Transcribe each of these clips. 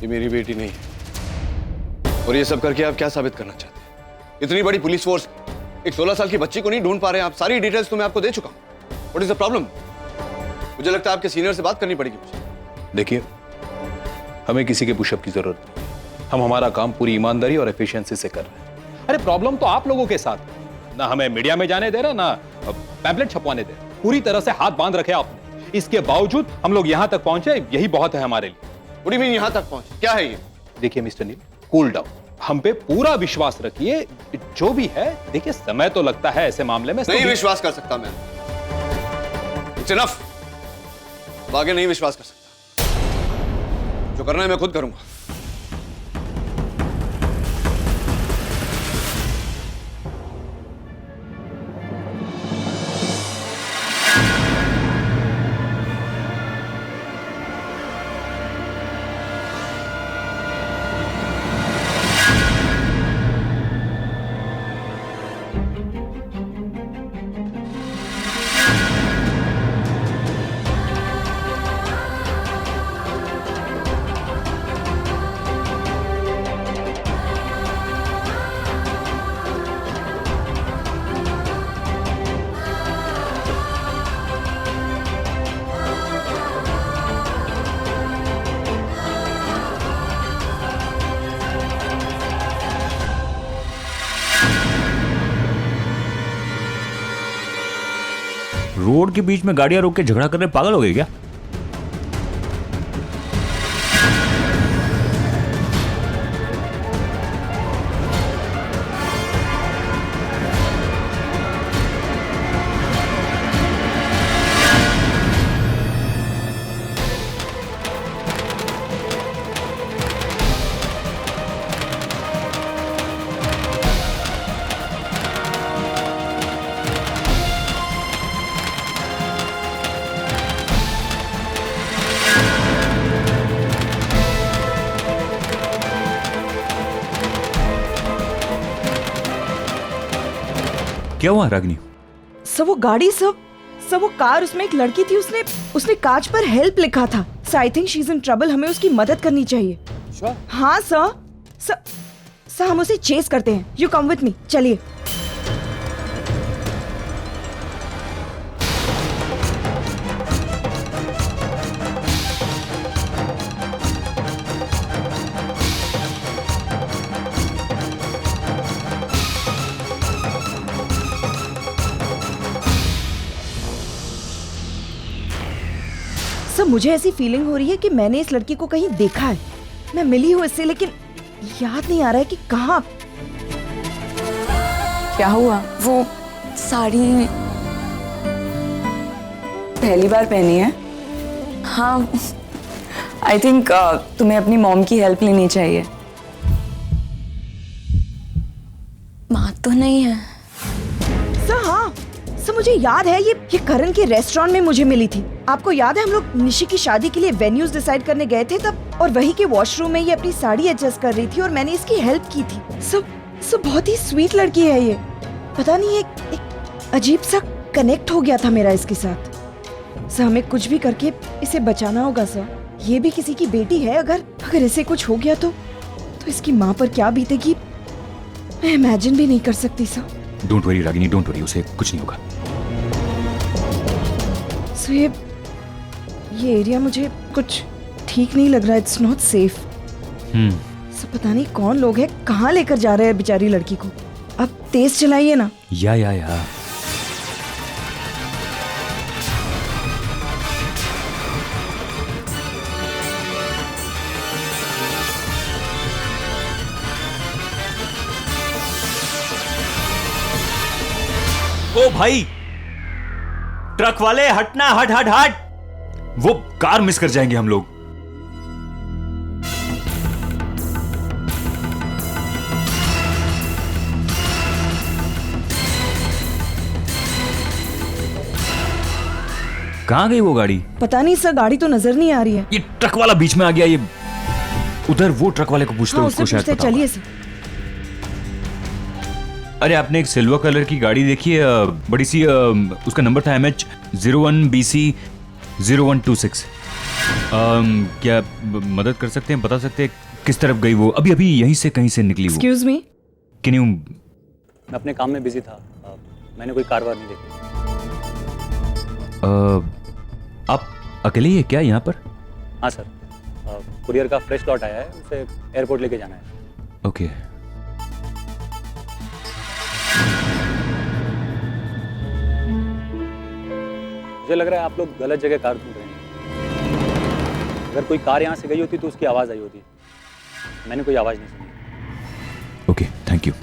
मेरी बेटी नहीं है। और ये सब करके आप क्या साबित करना चाहते हैं? इतनी बड़ी पुलिस फोर्स एक 16 साल की बच्ची को नहीं ढूंढ पा रहे हैं आप। सारी डिटेल्स तो मैं आपको दे चुका हूं। What is the problem? मुझे लगता है आपके सीनियर से बात करनी पड़ेगी मुझे। देखिए, हमें किसी के पुशअप की जरूरत नहीं। हम हमारा काम पूरी ईमानदारी और एफिशिएंसी से कर रहे हैं। अरे प्रॉब्लम तो आप लोगों के साथ है। ना हमें मीडिया में जाने दे रहा, ना पैम्पलेट छपवाने दे रहा। पूरी तरह से हाथ बांध रखे आपने। इसके बावजूद हम लोग यहां तक पहुंचे, यही बहुत है हमारे लिए। व्हाट डू यू मीन यहां तक पहुंचे? क्या है ये? देखिए मिस्टर नील, कूल डाउन। हम पे पूरा विश्वास रखिए। जो भी है, देखिए समय तो लगता है ऐसे मामले में। नहीं विश्वास कर सकता मैं। It's enough. आगे नहीं विश्वास कर सकता। जो करना है मैं खुद करूंगा। रोड के बीच में गाड़ियां रोक के झगड़ा कर रहे, पागल हो गए क्या? क्या हुआ रागिनी? सब वो गाड़ी, सब वो कार, उसमें एक लड़की थी, उसने कांच पर हेल्प लिखा था। So I think she is in trouble. हमें उसकी मदद करनी चाहिए। हाँ सर, हम उसे चेस करते हैं। यू कम विथ मी, चलिए। सर, मुझे ऐसी फीलिंग हो रही है कि मैंने इस लड़की को कहीं देखा है। मैं मिली हूँ इससे, लेकिन याद नहीं आ रहा है कि कहाँ। क्या हुआ? वो साड़ी पहली बार पहनी है? हाँ, आई थिंक तुम्हें अपनी मॉम की हेल्प लेनी चाहिए। माँ तो नहीं है? सर हाँ सर, मुझे याद है, ये करण के रेस्टोरेंट में मुझे मिली थी। आपको याद है हम लोग निशी की शादी के लिए वेन्यूज डिसाइड करने गए थे तब, और वही के वॉशरूम में ये अपनी साड़ी एडजस्ट कर रही थी और मैंने इसकी हेल्प की थी। सब बहुत ही स्वीट लड़की है ये। पता नहीं एक अजीब सा कनेक्ट हो गया था मेरा इसके साथ। सर, हमें कुछ भी करके इसे बचाना होगा सर। ये भी किसी की बेटी है। अगर इसे कुछ हो गया तो इसकी माँ पर क्या बीतेगी मैं इमेजिन भी नहीं कर सकती sir. Don't worry Ragini, don't worry, उसे कुछ नहीं होगा। सो ये एरिया मुझे कुछ ठीक नहीं लग रहा। It's not safe. सो पता नहीं कौन लोग हैं, कहाँ लेकर जा रहे हैं बेचारी लड़की को। अब तेज चलाइए ना। या ओ भाई, ट्रक वाले हटना, हट हट हट। वो कार मिस कर जाएंगे हम लोग। कहां गई वो गाड़ी? पता नहीं सर, गाड़ी तो नजर नहीं आ रही है। ये ट्रक वाला बीच में आ गया। ये उधर वो ट्रक वाले को पूछते हाँ, उसको शायद पता चलिए होगा। सर। अरे आपने एक सिल्वर कलर की गाड़ी देखी है, बड़ी सी, उसका नंबर था MH01BC0126। क्या मदद कर सकते हैं, बता सकते हैं किस तरफ गई वो? अभी अभी यहीं से कहीं से निकली वो। Excuse me, can you? मैं अपने काम में बिजी था, मैंने कोई कारवार नहीं देखी। आप अकेले ही है क्या यहाँ पर? हाँ सर, कुरियर का फ्रेश लॉट आया है, उसे एयरपोर्ट लेके जाना है। ओके। मुझे लग रहा है आप लोग गलत जगह कार ढूंढ रहे हैं। अगर कोई कार यहाँ से गई होती तो उसकी आवाज़ आई होती, मैंने कोई आवाज़ नहीं सुनी। Okay, thank you.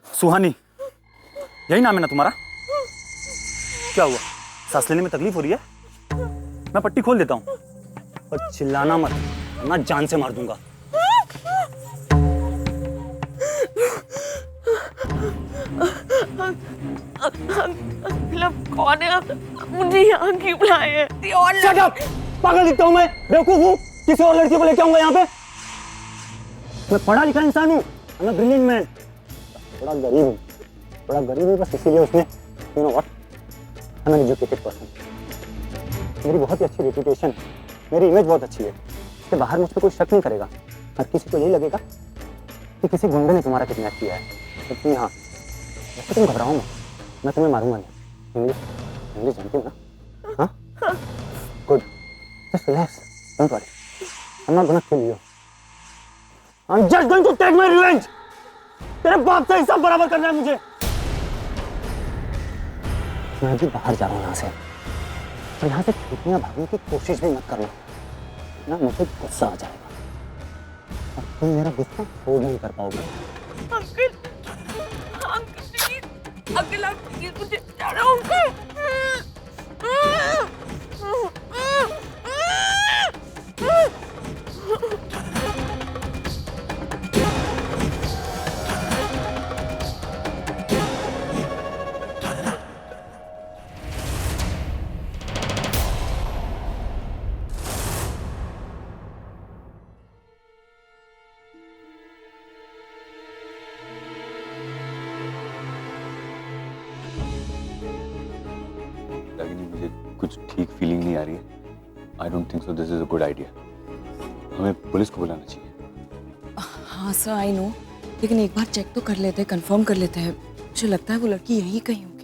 सुहानी, यही नाम है ना तुम्हारा? क्या हुआ, सांस लेने में तकलीफ हो रही है? मैं पट्टी खोल देता हूँ, और चिल्लाना मत, वरना जान से मार दूंगा। कौन है? मुझे यहाँ क्यों बुलाए हैं? Shut up! पागल दिखता हूँ मैं, बेवकूफ हूँ, किसी और लड़की को लेके आऊंगा यहाँ पे? मैं पढ़ा लिखा इंसान हूँ, मैं ब्रिलियंट मैन। बड़ा गरीब हूँ, बस इसीलिए उसने, you know what? I'm an educated person. मेरी बहुत ही अच्छी रेपुटेशन, मेरी इमेज बहुत अच्छी है, इसके बाहर मुझ पे कोई शक नहीं करेगा। हर किसी को यही लगेगा कि किसी गुंडे ने तुम्हारा किडनैप किया है। लेकिन हाँ, वैसे तुम घबराओ मत, मैं तुम्हें मारूंगा नहीं। इंग्लिश जानती हो ना? हाँ? Good. Just relax. Don't worry. I'm not gonna kill you. I'm just going to take my revenge. तेरे बाप से हिसाब बराबर करना है मुझे। मैं अभी बाहर जा रहा हूँ यहाँ से। और यहाँ से छुट्टियाँ भागने की कोशिश भी मत करना, ना मुझे गुस्सा आ जाएगा। और तुम मेरा गुस्सा होल्ड नहीं कर पाओगे। अंकल, अंकल प्लीज, अंकल आप प्लीज मुझे बचा रहे हो अंकल। रागिनी, मुझे कुछ ठीक फीलिंग नहीं आ रही है। I don't think so this is a good idea. हमें पुलिस को बुलाना चाहिए। हाँ सर, आई नो, लेकिन एक बार चेक तो कर लेते हैं, कंफर्म कर लेते हैं। मुझे लगता है वो लड़की यहीं कहीं होगी।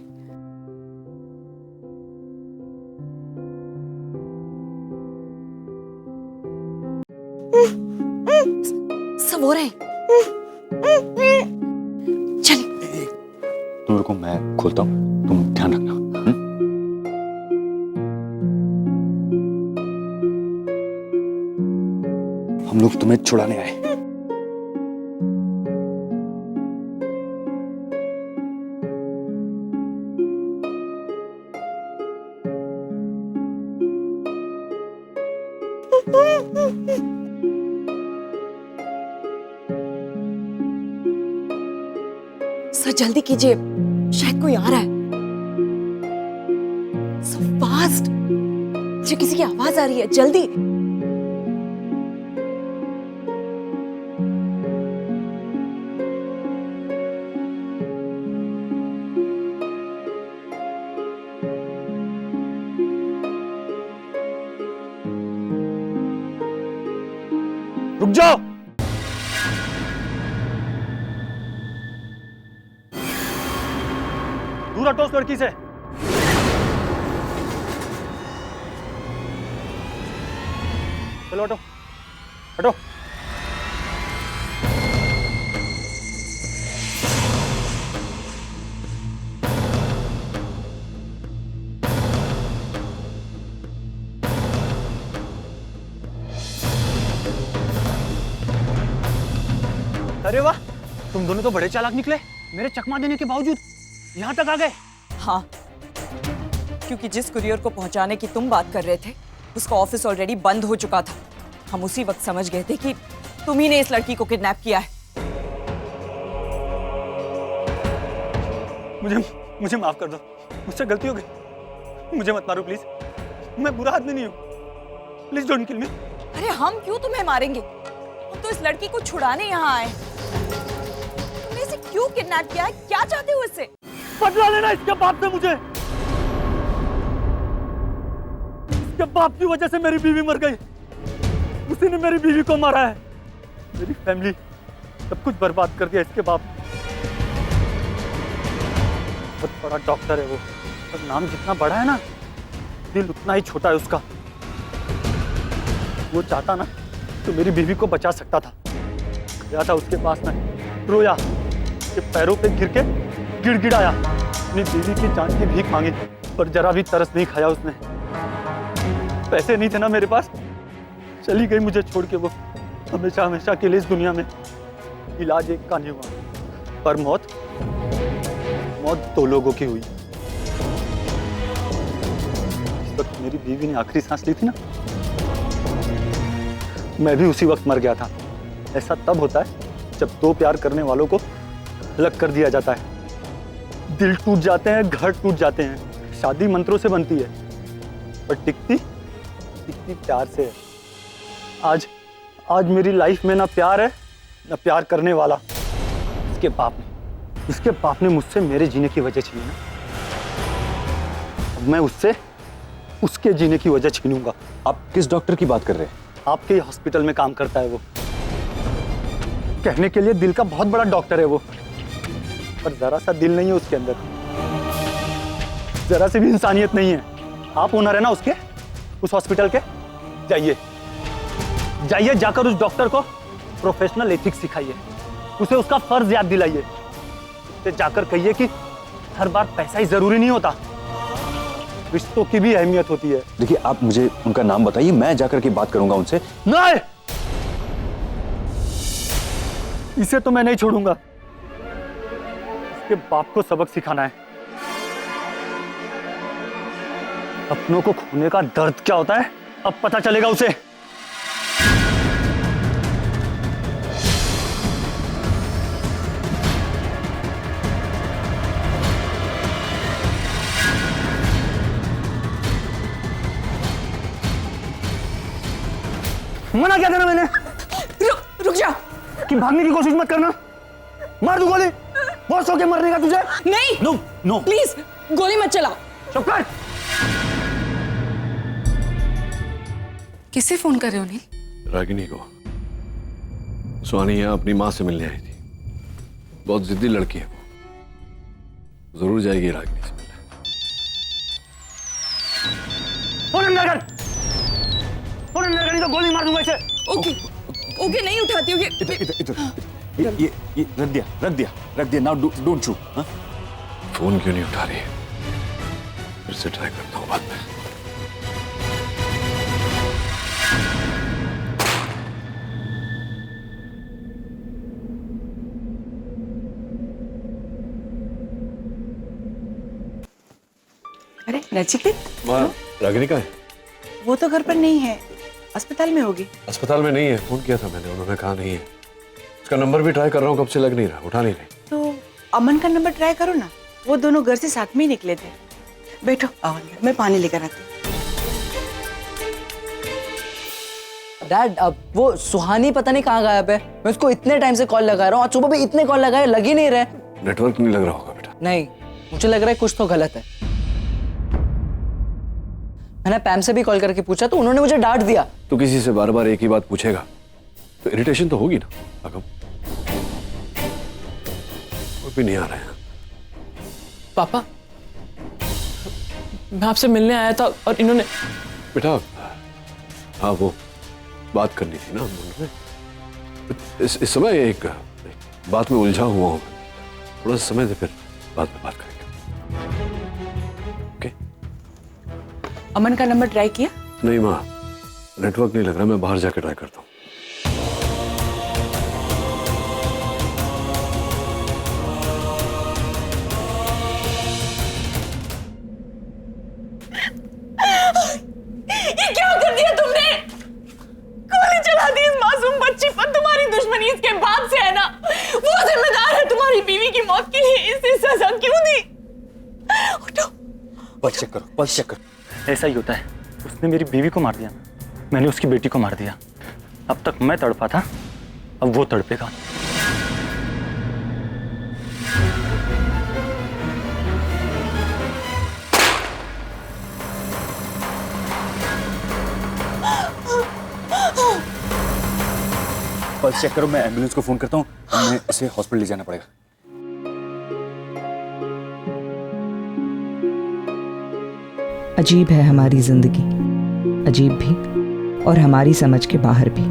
सब हो रहा है। चलिए। तुम रुको, मैं खोलता हूँ, तुम ध्यान रखना। हम लोग तुम्हें छुड़ाने आए। सर जल्दी कीजिए, शायद कोई आ रहा है। So fast! मुझे किसी की आवाज आ रही है, जल्दी। रुक जाओ। दूर हटो उस लड़की से। चलो हटो, हटो। अरे वाह, तुम दोनों तो बड़े चालाक निकले। मेरे चकमा देने के बावजूद यहाँ तक आ गए? हाँ, क्योंकि जिस कुरियर को पहुंचाने की तुम बात कर रहे थे उसका ऑफिस ऑलरेडी बंद हो चुका था। हम उसी वक्त समझ गए थे कि तुम ही ने इस लड़की को किडनैप किया है। मुझे माफ कर दो, मुझसे गलती हो गई। मुझे मत मारो प्लीज, मैं बुरा आदमी नहीं हूँ। प्लीज डोंट किल मी। अरे हम क्यों तुम्हें मारेंगे? हम तो इस लड़की को छुड़ाने यहाँ आए। तुमने इसे क्यों किडनैप किया है? क्या चाहते हो इससे? बदला लेना इसके बाप से मुझे। इसके बाप की वजह से मेरी बीवी मर गई। उसी ने मेरी बीवी को मारा है। मेरी फैमिली सब कुछ बर्बाद कर दिया इसके बाप ने। बहुत बड़ा डॉक्टर है वो, और नाम जितना बड़ा है ना, दिल उतना ही छोटा है उसका। वो चाहता ना तो मेरी बीवी को बचा सकता था। गया था उसके पास में, रोया, उसके पैरों पे गिर के गिड़गिड़ाया, अपनी बीवी की जान की भीख मांगी, पर जरा भी तरस नहीं खाया उसने। पैसे नहीं थे ना मेरे पास, चली गई मुझे छोड़ के वो, हमेशा हमेशा के लिए इस दुनिया में। इलाज एक का नहीं हुआ, पर मौत दो लोगों की हुई। इस वक्त मेरी बीवी ने आखिरी सांस ली थी ना, मैं भी उसी वक्त मर गया था। ऐसा तब होता है जब दो प्यार करने वालों को अलग कर दिया जाता है। दिल टूट जाते हैं, घर टूट जाते हैं। शादी मंत्रों से बनती है, पर टिकती प्यार से है। आज मेरी लाइफ में ना प्यार है ना प्यार करने वाला। इसके बाप ने मुझसे मेरे जीने की वजह छीनी ना, अब मैं उसके जीने की वजह छीनूंगा। आप किस डॉक्टर की बात कर रहे हैं? आपके ही हॉस्पिटल में काम करता है वो। कहने के लिए दिल का बहुत बड़ा डॉक्टर है वो, पर जरा सा दिल नहीं है उसके अंदर, जरा सी भी इंसानियत नहीं है। आप ओनर है ना उसके, उस हॉस्पिटल के। जाइए जाकर उस डॉक्टर को प्रोफेशनल एथिक्स सिखाइए, उसे उसका फर्ज याद दिलाइए। उसे जाकर कहिए कि हर बार पैसा ही जरूरी नहीं होता, रिश्तों की भी अहमियत होती है। देखिए, आप मुझे उनका नाम बताइए, मैं जाकर के बात करूंगा उनसे। नहीं, इसे तो मैं नहीं छोड़ूंगा। इसके बाप को सबक सिखाना है, अपनों को खोने का दर्द क्या होता है अब पता चलेगा उसे। मना क्या करना मैंने? रुक जा। कि भागने की कोशिश मत करना, मार दूं गोली। बहुत शौक है मरने का तुझे? नहीं, नो प्लीज गोली मत चलाओ। चुप कर। किससे फोन कर रहे हो नील? रागिनी को। सुहानी यहाँ अपनी माँ से मिलने आई थी। बहुत जिद्दी लड़की है वो, जरूर जाएगी रागिनी से मिलने। नहीं तो गोली मार दूंगा इसे। ओके नहीं उठाती होगी। इधर ये रख दिया। Now don't shoot. फोन क्यों नहीं उठा रही है? फिर से ट्राई करता हूँ बाद में। अरे नचिकेत, वहाँ रागिनी का है? वो तो घर पर नहीं है, अस्पताल में होगी। अस्पताल में नहीं है, फोन किया था मैंने, उन्होंने कहा नहीं है। उसका नंबर भी ट्राई कर रहा हूँ, कब से लग नहीं रहा, उठा नहीं रही। तो अमन का नंबर ट्राई करो ना, वो दोनों घर से साथ में ही निकले थे। बैठो, आओ अंदर, मैं पानी लेकर आती हूँ। डैड, अब वो सुहानी पता नहीं कहाँ गायब है। मैं उसको इतने टाइम से कॉल लगा रहा हूँ, आज सुबह भी इतने कॉल लगाए, लग ही नहीं रहे। नेटवर्क नहीं लग रहा होगा बेटा। नहीं, मुझे लग रहा है कुछ तो गलत है। मैंने पैम से भी कॉल करके पूछा तो उन्होंने मुझे डांट दिया। तो किसी से बार बार एक ही बात पूछेगा तो इरिटेशन तो होगी ना। अगम कोई भी नहीं आ रहा है। पापा, मैं आपसे मिलने आया था और इन्होंने। बेटा, हाँ वो बात करनी थी ना हम दोनों में। इस समय एक बात में उलझा हुआ हूँ, थोड़ा सा समय दे, फिर बाद में बात करेंगे। ओके? अमन का नंबर ट्राई किया? नहीं माँ, नेटवर्क नहीं लग रहा, मैं बाहर जाकर ट्राई करता हूँ। पल्स चेक करो, पल्स चेक करो। ऐसा ही होता है, उसने मेरी बीवी को मार दिया, मैंने उसकी बेटी को मार दिया। अब तक मैं तड़पा था, अब वो तड़पेगा। पल्स चेक करो, मैं एम्बुलेंस को फोन करता हूँ, हमें इसे हॉस्पिटल ले जाना पड़ेगा। अजीब है हमारी जिंदगी, अजीब भी और हमारी समझ के बाहर भी।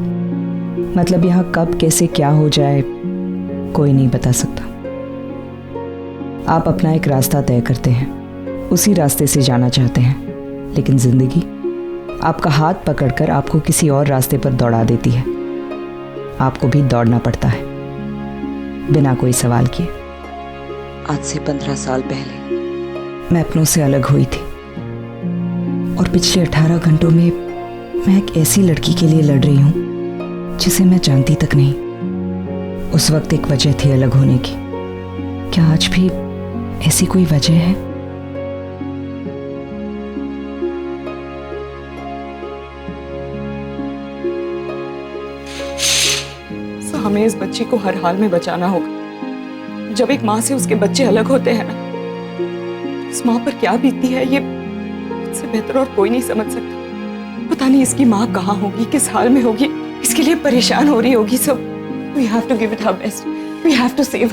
मतलब यहाँ कब कैसे क्या हो जाए कोई नहीं बता सकता। आप अपना एक रास्ता तय करते हैं, उसी रास्ते से जाना चाहते हैं, लेकिन जिंदगी आपका हाथ पकड़कर आपको किसी और रास्ते पर दौड़ा देती है। आपको भी दौड़ना पड़ता है बिना कोई सवाल किए। आज से 15 साल पहले मैं अपनों से अलग हुई थी और पिछले 18 घंटों में मैं एक ऐसी लड़की के लिए लड़ रही हूं जिसे मैं जानती तक नहीं। उस वक्त एक वजह थी अलग होने की, क्या आज भी ऐसी कोई वजह है? हमें इस बच्ची को हर हाल में बचाना होगा। जब एक माँ से उसके बच्चे अलग होते हैं ना, उस माँ पर क्या बीतती है ये इससे बेहतर और कोई नहीं समझ सकता। पता नहीं इसकी माँ कहाँ होगी, किस हाल में होगी, इसके लिए परेशान हो रही होगी। सब we have to give it our best, we have to save.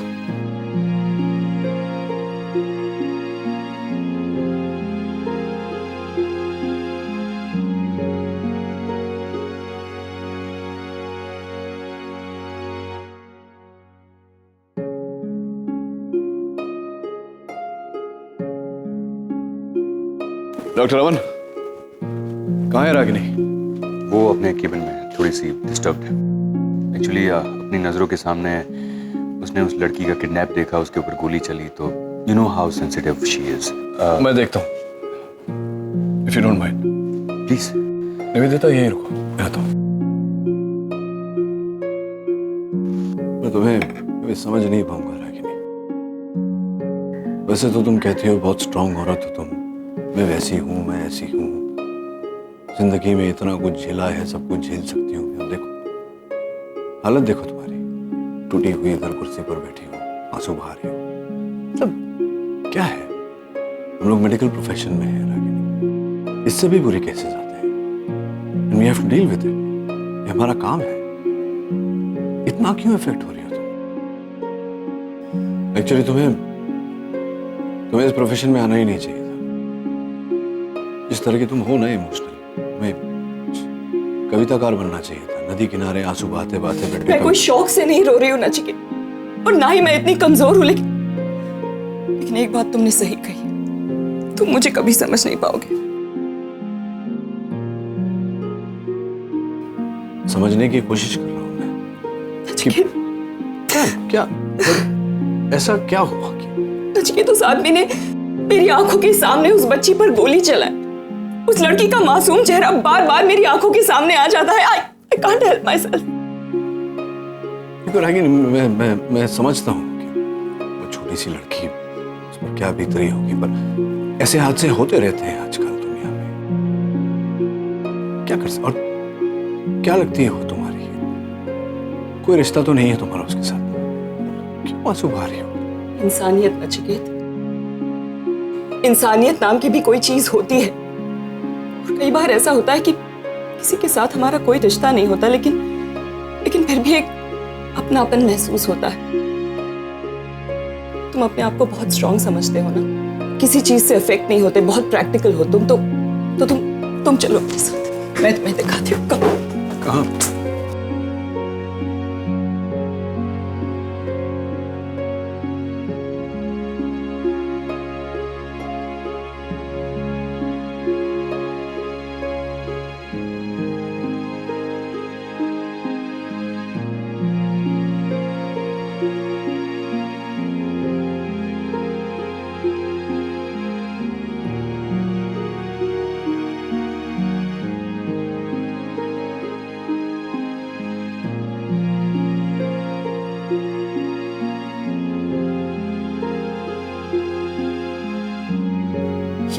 Doctor Aman, कहाँ है रागिनी? वो अपने केबिन में थोड़ी सी डिस्टर्ब्ड है। एक्चुअली अपनी नज़रों के सामने उसने उस लड़की का किडनैप देखा, उसके ऊपर गोली चली, तो you know how sensitive she is. मैं देखता हूँ, if you don't mind please. Nivedita यहीं रुको, मैं आता हूँ। मैं तुम्हें समझ नहीं पाऊंगा रागिनी। वैसे तो तुम कहती हो बहुत स्ट्रांग औरत हो तुम, मैं वैसी हूँ, मैं ऐसी हूँ, जिंदगी में इतना कुछ झेला है, सब कुछ झेल सकती हूँ। अब देखो हालत, देखो तुम्हारी टूटी हुई, इधर कुर्सी पर बैठी हो, आंसू बहा रही हो। मतलब क्या है, हम लोग मेडिकल प्रोफेशन में हैं रागिनी, इससे भी बुरे केसेस आते हैं and we have to deal with it। ये हमारा काम है। इतना क्यों इफेक्ट हो रही हो तुम? एक्चुअली तुम्हें इस प्रोफेशन में आना ही नहीं चाहिए। जिस तरह की तुम हो ना इमोशनल, तुम्हें कविताकार बनना चाहिए था। नदी किनारे आंसू बहाते बहाते बेड पे। मैं कोई शौक से नहीं रो रही हूँ नचिकेत, और ना ही मैं इतनी कमजोर हूँ, लेकिन एक बात तुमने सही कही, तुम मुझे कभी समझ नहीं पाओगे। समझने की कोशिश कर रहा हूँ मैं। नचिकेत, क्या ऐसा क्या हुआ? नचिकेत, उस आदमी ने मेरी आंखों के सामने उस बच्ची पर गोली चलाई। उस लड़की का मासूम चेहरा बार बार मेरी आंखों के सामने आ जाता है। I can't help myself। मैं समझता हूँ कि वो छोटी सी लड़की, उस पर क्या बीत रही होगी, पर ऐसे हादसे होते रहते हैं आजकल दुनिया में। क्या कर सकते? और क्या लगती है वो तुम्हारी? कोई रिश्ता तो नहीं है तुम्हारा उसके साथ, क्यों आंसू बहा रही हो? इंसानियत नचिकेत, इंसानियत नाम की भी कोई चीज होती है। और कई बार ऐसा होता है कि किसी के साथ हमारा कोई रिश्ता नहीं होता, लेकिन फिर भी एक अपनापन महसूस होता है। तुम अपने आप को बहुत स्ट्रांग समझते हो ना, किसी चीज से अफेक्ट नहीं होते, बहुत प्रैक्टिकल हो तुम। तो तुम चलो अपने साथ, मैं तुम्हें दिखाती हूँ। कहाँ?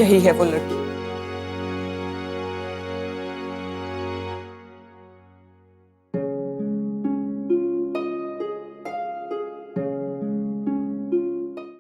यही है वो लड़की।